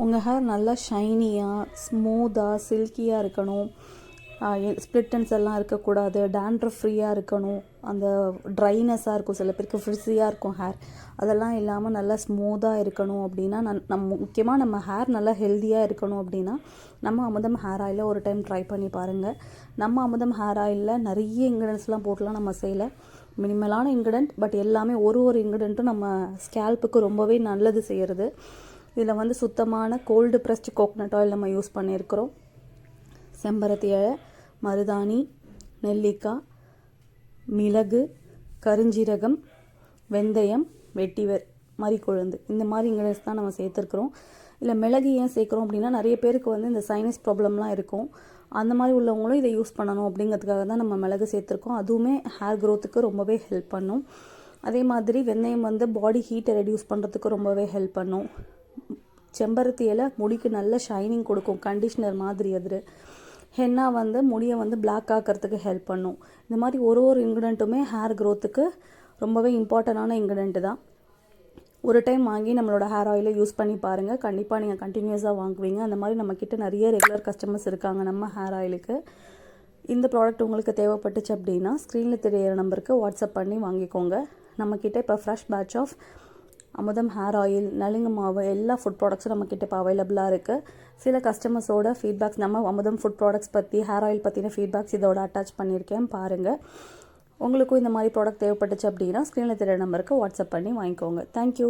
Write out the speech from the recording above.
உங்கள் ஹேர் நல்லா ஷைனியாக ஸ்மூத்தாக சில்கியாக இருக்கணும், ஸ்ப்ளிட்டன்ஸ் எல்லாம் இருக்கக்கூடாது, டேண்ட்ரஃப் ஃப்ரீயாக இருக்கணும், அந்த ட்ரைனஸாக இருக்கும், சில பேருக்கு ஃப்ரிஸியாக இருக்கும் ஹேர், அதெல்லாம் இல்லாமல் நல்லா ஸ்மூத்தாக இருக்கணும் அப்படின்னா முக்கியமாக நம்ம ஹேர் நல்லா ஹெல்த்தியாக இருக்கணும் அப்படின்னா நம்ம அமுதம் ஹேர் ஆயிலை ஒரு டைம் ட்ரை பண்ணி பாருங்கள். நம்ம அமுதம் ஹேர் ஆயிலில் நிறைய இன்க்ரீடியன்ஸ்லாம் போட்டுலாம் நம்ம செய்யலை, மினிமலான இன்க்ரீடியன்ட், பட் எல்லாமே ஒரு இன்க்ரீடியண்ட்டும் நம்ம ஸ்கேல்ப்புக்கு ரொம்பவே நல்லது செய்கிறது. இதில் வந்து சுத்தமான கோல்டு ப்ரெஸ்ட் கோகனட் ஆயில் நம்ம யூஸ் பண்ணியிருக்கிறோம். செம்பருத்தி இலை, மருதாணி, நெல்லிக்காய், மிளகு, கருஞ்சீரகம், வெந்தயம், வெட்டிவேர், மறிக்கொழுந்து, இந்த மாதிரி இன்க்ரீடியன்ஸ் தான் நம்ம சேர்த்துருக்குறோம். இல்லை மிளகு ஏன் சேர்க்குறோம் அப்படின்னா நிறைய பேருக்கு வந்து இந்த சைனஸ் ப்ராப்ளம்லாம் இருக்கும், அந்த மாதிரி உள்ளவங்களும் இதை யூஸ் பண்ணணும் அப்படிங்கிறதுக்காக தான் நம்ம மிளகு சேர்த்துருக்கோம். அதுவுமே ஹேர் க்ரோத்துக்கு ரொம்பவே ஹெல்ப் பண்ணும். அதே மாதிரி வெந்தயம் வந்து பாடி ஹீட்டை ரெடியூஸ் பண்ணுறதுக்கு ரொம்பவே ஹெல்ப் பண்ணும். செம்பருத்தி இலை முடிக்கு நல்ல ஷைனிங் கொடுக்கும், கண்டிஷ்னர் மாதிரி. அது ஹென்னா வந்து முடியை வந்து பிளாக் ஆக்கிறதுக்கு ஹெல்ப் பண்ணும். இந்த மாதிரி ஒரு இன்க்ரீடியண்ட்டுமே ஹேர் க்ரோத்துக்கு ரொம்பவே இம்பார்ட்டண்டான இன்க்ரீடியண்ட்டு தான். ஒரு டைம் வாங்கி நம்மளோட ஹேர் ஆயிலை யூஸ் பண்ணி பாருங்கள், கண்டிப்பாக நீங்கள் கண்டினியூஸாக வாங்குவீங்க. அந்த மாதிரி நம்மக்கிட்ட நிறைய ரெகுலர் கஸ்டமர்ஸ் இருக்காங்க நம்ம ஹேர் ஆயிலுக்கு. இந்த ப்ராடக்ட் உங்களுக்கு தேவைப்பட்டுச்சு அப்படின்னா ஸ்க்ரீனில் தெரியிற நம்பருக்கு வாட்ஸ்அப் பண்ணி வாங்கிக்கோங்க. நம்மக்கிட்ட இப்போ ஃப்ரெஷ் பேட்ச் ஆஃப் அமுதம் ஹேர் ஆயில், நலுங்கு மாவு, எல்லா ஃபுட் ப்ராடக்ட்ஸும் நம்மக்கிட்ட இப்போ அவைலபிளாக இருக்குது. சில கஸ்டமர்ஸோட ஃபீட்பேக்ஸ் நம்ம அமுதம் ஃபுட் ப்ராடக்ட்ஸ் பற்றி, ஹேர் ஆயில் பற்றின ஃபீட்பேக்ஸ் இதோட அட்டாச் பண்ணியிருக்கேன், பாருங்கள். உங்களுக்கும் இந்த மாதிரி ப்ராடக்ட் தேவைப்பட்டுச்சு அப்படின்னா ஸ்க்ரீனில் தெரியிற நம்பருக்கு வாட்ஸ்அப் பண்ணி வாங்கிக்கோங்க. தேங்க்யூ.